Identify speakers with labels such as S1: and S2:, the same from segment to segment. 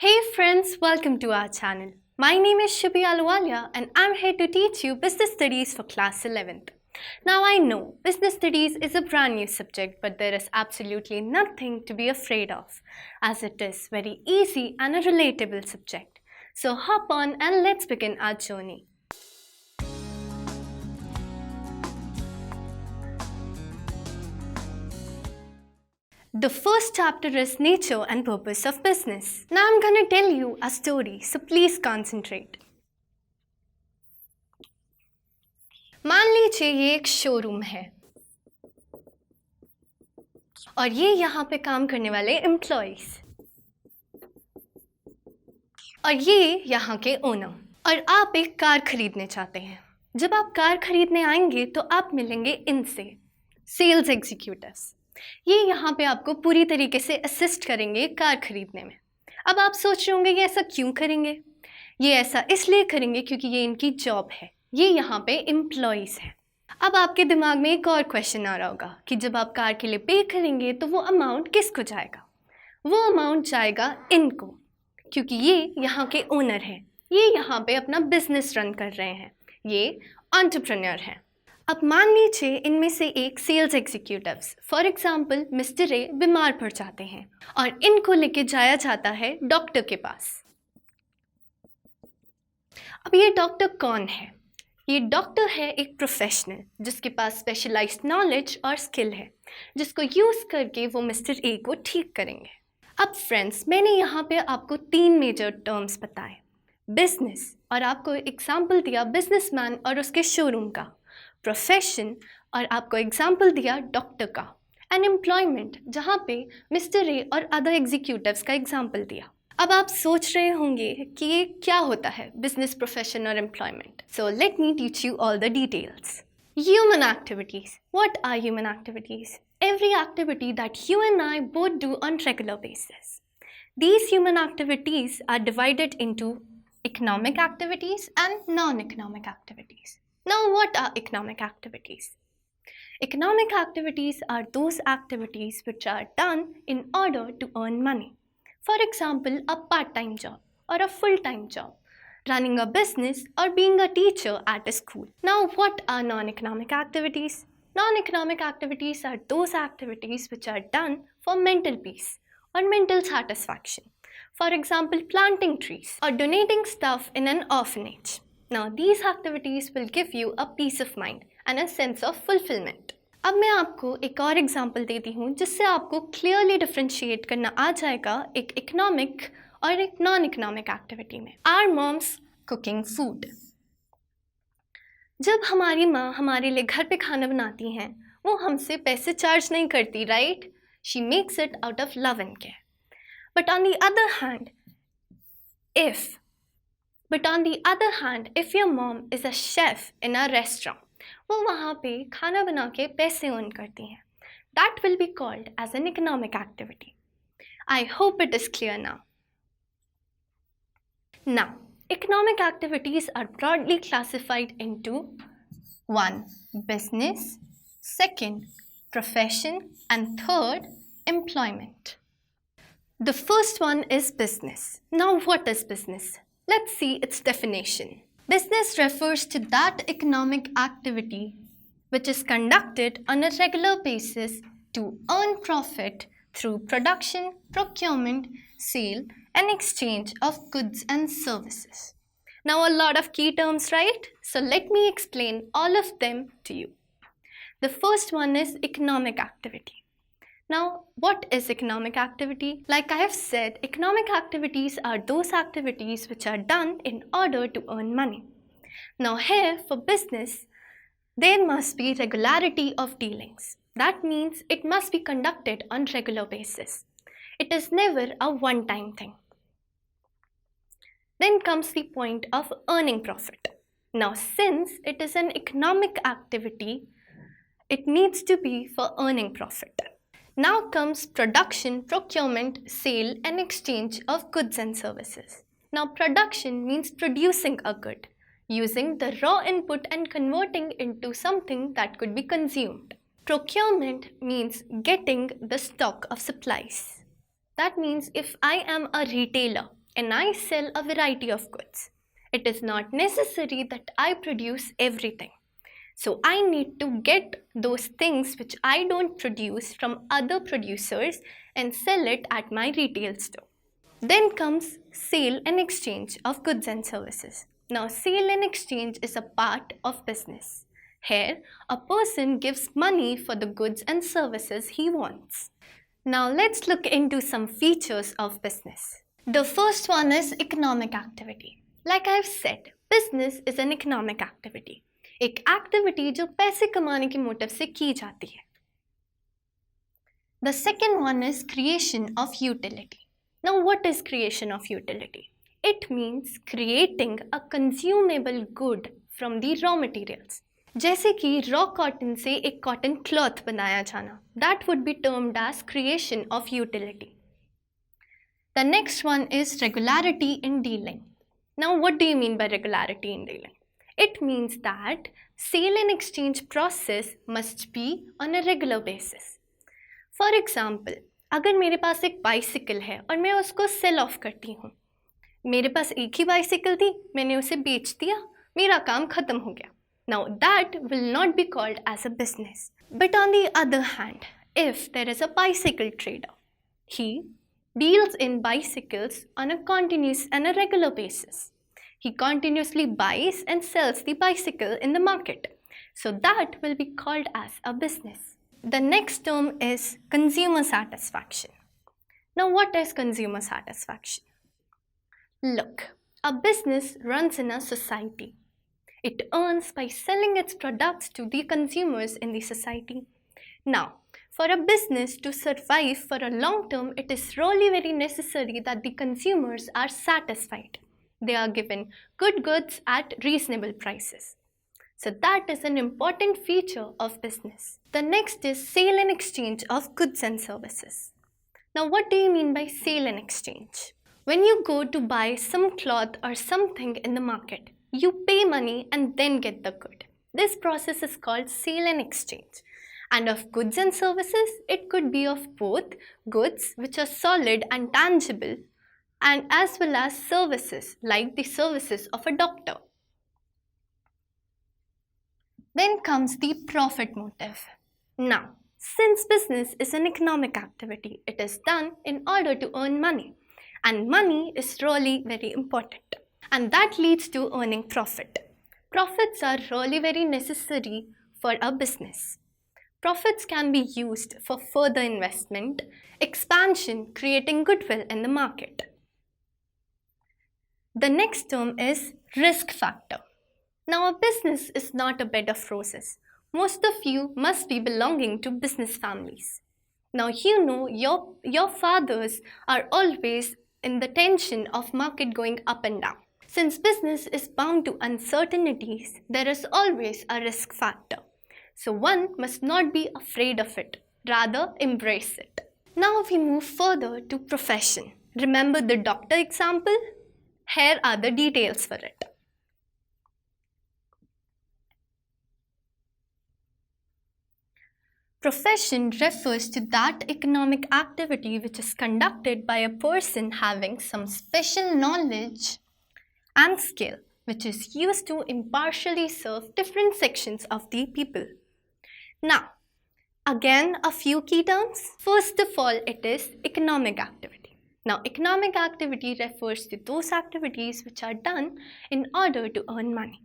S1: Hey friends, welcome to our channel. My name is Shubhi and I'm here to teach you Business Studies for class 11th. Now I know Business Studies is a brand new subject, but there is absolutely nothing to be afraid of, as it is very easy and a relatable subject. So hop on and let's begin our journey. The first chapter is Nature and Purpose of Business. Now I'm gonna tell you a story, so please concentrate. मान लीजिए ये एक showroom है और ये यहाँ पे काम करने वाले एम्प्लॉइज और ये यहाँ के ओनर और आप एक कार खरीदने चाहते हैं। जब आप कार खरीदने आएंगे तो आप मिलेंगे इनसे, सेल्स एग्जीक्यूटिव्स। ये यहाँ पे आपको पूरी तरीके से असिस्ट करेंगे कार खरीदने में। अब आप सोच रहे होंगे ये ऐसा क्यों करेंगे? ये ऐसा इसलिए करेंगे क्योंकि ये इनकी जॉब है, ये यहाँ पे एम्प्लॉइज़ हैं। अब आपके दिमाग में एक और क्वेश्चन आ रहा होगा कि जब आप कार के लिए पे करेंगे तो वो अमाउंट किसको जाएगा? वो अमाउंट जाएगा इनको, क्योंकि ये यहाँ के ओनर हैं, ये यहाँ पे अपना बिजनेस रन कर रहे हैं, ये एंटरप्रेन्योर हैं। अब मान लीजिए इनमें से एक sales executives, for example mister A बीमार पड़ जाते हैं और इनको लेके जाया जाता है डॉक्टर के पास। अब ये डॉक्टर कौन है? ये डॉक्टर है एक प्रोफेशनल जिसके पास स्पेशलाइज्ड नॉलेज और स्किल है, जिसको यूज़ करके वो मिस्टर ए को ठीक करेंगे। अब फ्रेंड्स, मैंने यहाँ पे आपको 3 मेजर टर्म्स बताए, बिजनेस और आपको एग्जाम्पल दिया बिजनेसमैन और उसके शोरूम का, प्रोफेशन और आपको एग्जाम्पल दिया डॉक्टर का, एंड एम्प्लॉयमेंट जहाँ पे मिस्टर ए और अदर एग्जीक्यूटिव्स का एग्जाम्पल दिया। अब आप सोच रहे होंगे कि ये क्या होता है बिजनेस, प्रोफेशन और employment. So let me teach you all the details. Human activities. What are human activities? Every activity that you and I both do on regular basis. These human activities are divided into economic activities and non-economic activities. Now, what are economic activities? Economic activities are those activities which are done in order to earn money. For example, a part-time job or a full-time job, running a business or being a teacher at a school. Now, what are non-economic activities? Non-economic activities are those activities which are done for mental peace or mental satisfaction. For example, planting trees or donating stuff in an orphanage. Now, these activities will give you a peace of mind and a sense of fulfillment. अब मैं आपको एक और example देती हूँ जिससे आपको clearly differentiate करना आ जाएगा एक इकोनॉमिक और एक नॉन इकोनॉमिक एक्टिविटी में। Our moms cooking food. जब हमारी माँ हमारे लिए घर पे खाना बनाती हैं, वो हमसे पैसे चार्ज नहीं करती, right? She makes it out of love and care. But on the other hand if your mom is a chef in a restaurant, वो वहाँ पे खाना बना के पैसे अर्न करती हैं। That will be called as an economic activity. I hope it is clear now. Now, economic activities are broadly classified into 1. Business, 2. Profession, and 3. Employment. The first one is business. Now, what is business? Let's see its definition. Business refers to that economic activity which is conducted on a regular basis to earn profit through production, procurement, sale, and exchange of goods and services. Now, a lot of key terms, right? So let me explain all of them to you. The first one is economic activity. Now, what is economic activity? Like I have said, economic activities are those activities which are done in order to earn money. Now here, for business, there must be regularity of dealings. That means it must be conducted on regular basis. It is never a one-time thing. Then comes the point of earning profit. Now, since it is an economic activity, it needs to be for earning profit. Now comes production, procurement, sale, and exchange of goods and services. Now, production means producing a good, using the raw input and converting into something that could be consumed. Procurement means getting the stock of supplies. That means if I am a retailer and I sell a variety of goods. It is not necessary that I produce everything. So I need to get those things which I don't produce from other producers and sell it at my retail store. Then comes sale and exchange of goods and services. Now, sale and exchange is a part of business. Here, a person gives money for the goods and services he wants. Now, let's look into some features of business. The first one is economic activity. Like I've said, business is an economic activity. एक activity जो पैसे कमाने के motive से की जाती है. The second one is creation of utility. Now, what is creation of utility? It means creating a consumable good from the raw materials. जैसे कि raw cotton से एक cotton cloth बनाया जाना. That would be termed as creation of utility. The next one is regularity in dealing. Now, what do you mean by regularity in dealing? It means that sale and exchange process must be on a regular basis. For example, अगर मेरे पास एक bicycle है और मैं उसको cell of करती हूँ, मेरे पास एक ही बाइसिकल थी, मैंने उसे बेच दिया, मेरा काम खत्म हो गया. Now that will not be called as a business. But on the other hand, if there is a bicycle trader, he deals in bicycles on a continuous and a regular basis. He continuously buys and sells the bicycle in the market. So that will be called as a business. The next term is consumer satisfaction. Now, what is consumer satisfaction? Look, a business runs in a society. It earns by selling its products to the consumers in the society. Now, for a business to survive for a long term, it is really very necessary that the consumers are satisfied. They are given good goods at reasonable prices. So that is an important feature of business. The next is sale and exchange of goods and services. Now, what do you mean by sale and exchange? When you go to buy some cloth or something in the market, you pay money and then get the good. This process is called sale and exchange. And of goods and services, it could be of both goods which are solid and tangible, and as well as services like the services of a doctor. Then comes the profit motive. Now, since business is an economic activity, it is done in order to earn money, and money is really very important, and that leads to earning profit. Profits are really very necessary for a business. Profits can be used for further investment, expansion, creating goodwill in the market. The next term is risk factor. Now, a business is not a bed of roses. Most of you must be belonging to business families. Now, you know your fathers are always in the tension of market going up and down. Since business is bound to uncertainties, there is always a risk factor. So one must not be afraid of it, rather embrace it. Now we move further to profession. Remember the doctor example? Here are the details for it. Profession refers to that economic activity which is conducted by a person having some special knowledge and skill which is used to impartially serve different sections of the people. Now, again a few key terms. First of all, it is economic activity. Now, economic activity refers to those activities which are done in order to earn money.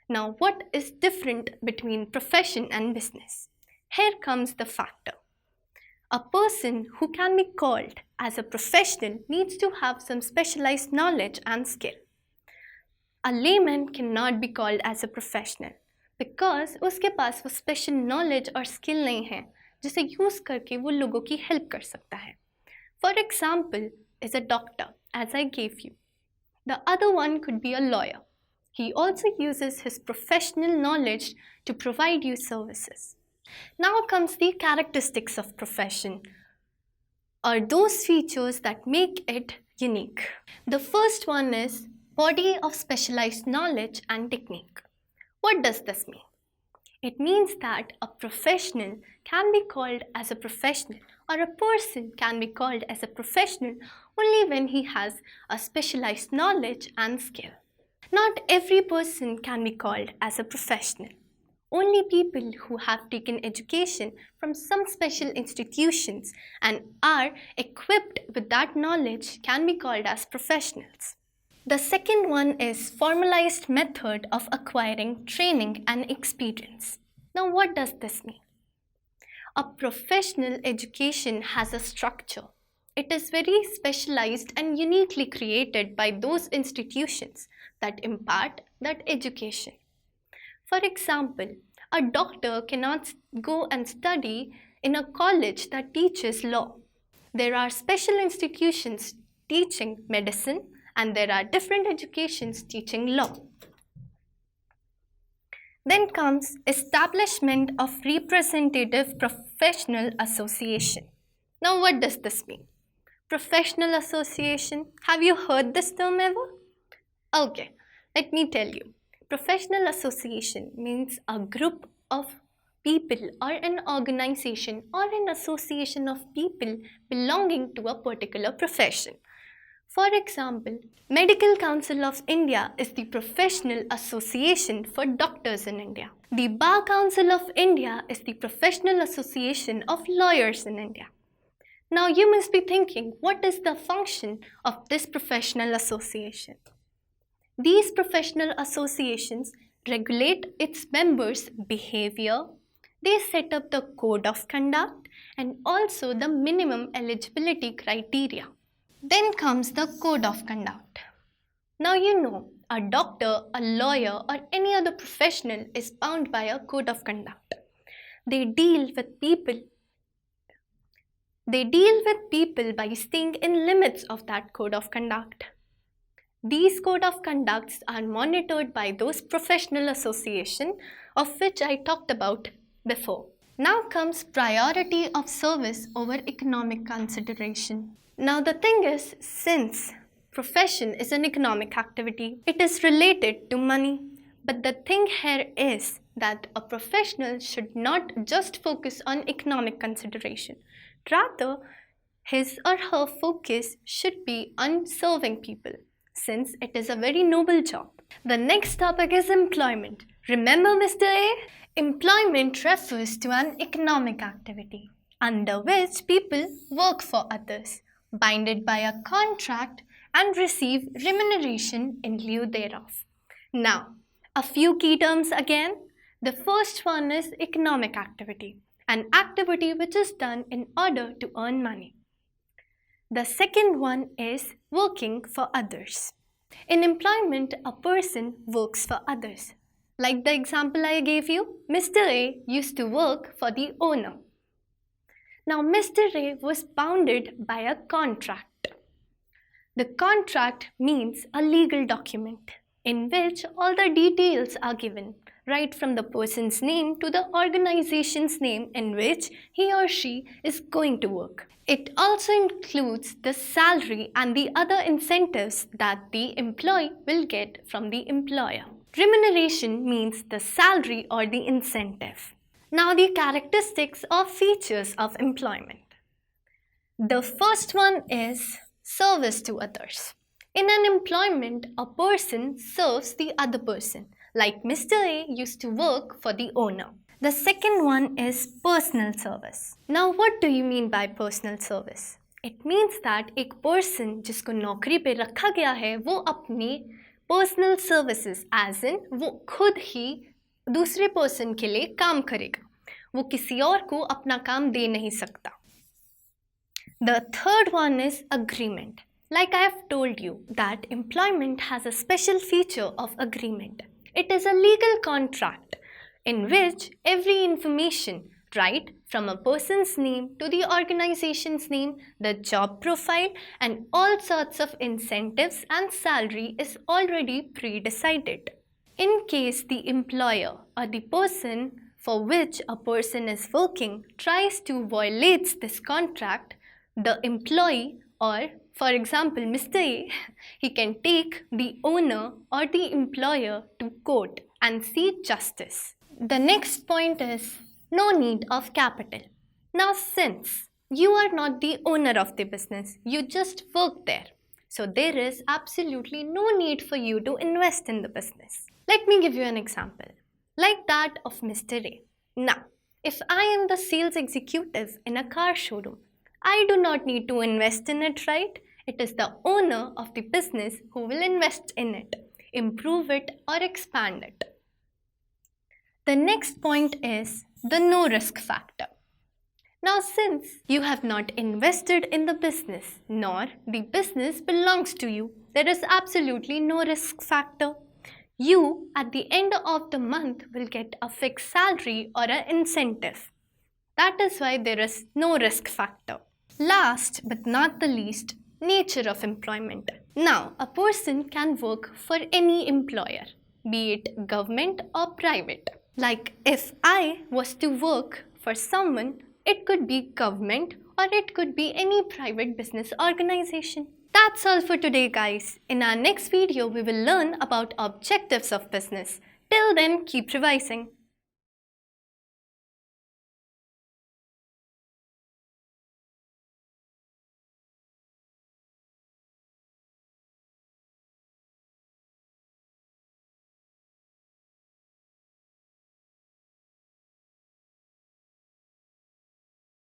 S1: Now, what is different between profession and business? Here comes the factor. A person who can be called as a professional needs to have some specialized knowledge and skill. A layman cannot be called as a professional because उसके पास वो special knowledge और skill नहीं है जिसे use करके वो लोगों की help कर सकता है. For example, is a doctor, as I gave you. The other one could be a lawyer. He also uses his professional knowledge to provide you services. Now comes the characteristics of profession, or those features that make it unique. The first one is body of specialized knowledge and technique. What does this mean? It means that a professional can be called as a professional, or a person can be called as a professional only when he has a specialized knowledge and skill. Not every person can be called as a professional. Only people who have taken education from some special institutions and are equipped with that knowledge can be called as professionals. The second one is formalized method of acquiring training and experience. Now what does this mean? A professional education has a structure. It is very specialized and uniquely created by those institutions that impart that education. For example, a doctor cannot go and study in a college that teaches law. There are special institutions teaching medicine and there are different educations teaching law. Then comes establishment of representative professional association. Now what does this mean? Professional association, have you heard this term ever? Okay, let me tell you. Professional association means a group of people or an organization or an association of people belonging to a particular profession. For example, Medical Council of India is the professional association for doctors in India. The Bar Council of India is the professional association of lawyers in India. Now you must be thinking, what is the function of this professional association? These professional associations regulate its members' behavior, they set up the code of conduct and also the minimum eligibility criteria. Then comes the code of conduct. Now you know, a doctor, a lawyer or any other professional is bound by a code of conduct. They deal with people by staying in limits of that code of conduct. These code of conducts are monitored by those professional associations of which I talked about before. Now comes priority of service over economic consideration. Now the thing is, since profession is an economic activity, it is related to money. But the thing here is that a professional should not just focus on economic consideration. Rather, his or her focus should be on serving people, since it is a very noble job. The next topic is employment. Remember, Mr. A? Employment refers to an economic activity under which people work for others, binded by a contract and receive remuneration in lieu thereof. Now, a few key terms again. The first one is economic activity, an activity which is done in order to earn money. The second one is working for others. In employment, a person works for others. Like the example I gave you, Mr. A used to work for the owner. Now, Mr. A was bounded by a contract. The contract means a legal document in which all the details are given, right from the person's name to the organization's name in which he or she is going to work. It also includes the salary and the other incentives that the employee will get from the employer. Remuneration means the salary or the incentive. Now the characteristics or features of employment. The first one is service to others. In an employment, a person serves the other person. Like Mr. A used to work for the owner. The second one is personal service. Now what do you mean by personal service? It means that एक person जिसको नौकरी पे रखा गया है वो अपनी personal services as in वो खुद ही दूसरे person के लिए काम करेगा. वो किसी और को अपना काम दे नहीं सकता. The third one is agreement. Like I have told you that employment has a special feature of agreement. It is a legal contract in which every information, right from a person's name to the organization's name, the job profile and all sorts of incentives and salary is already pre-decided. In case the employer or the person for which a person is working tries to violate this contract, the employee or for example, Mr. A, he can take the owner or the employer to court and seek justice. The next point is no need of capital. Now, since You are not the owner of the business, you just work there. So there is absolutely no need for you to invest in the business. Let me give you an example, like that of Mr. A. Now, if I am the sales executive in a car showroom, I do not need to invest in it, right? It is the owner of the business who will invest in it, improve it, or expand it. The next point is the no risk factor. Now, since you have not invested in the business, nor the business belongs to you, there is absolutely no risk factor. You, at the end of the month, will get a fixed salary or an incentive. That is why there is no risk factor. Last but not the least, nature of employment. Now, a person can work for any employer, be it government or private. Like if I was to work for someone, it could be government or it could be any private business organization. That's all for today, guys. In our next video, we will learn about objectives of business. Till then, keep revising.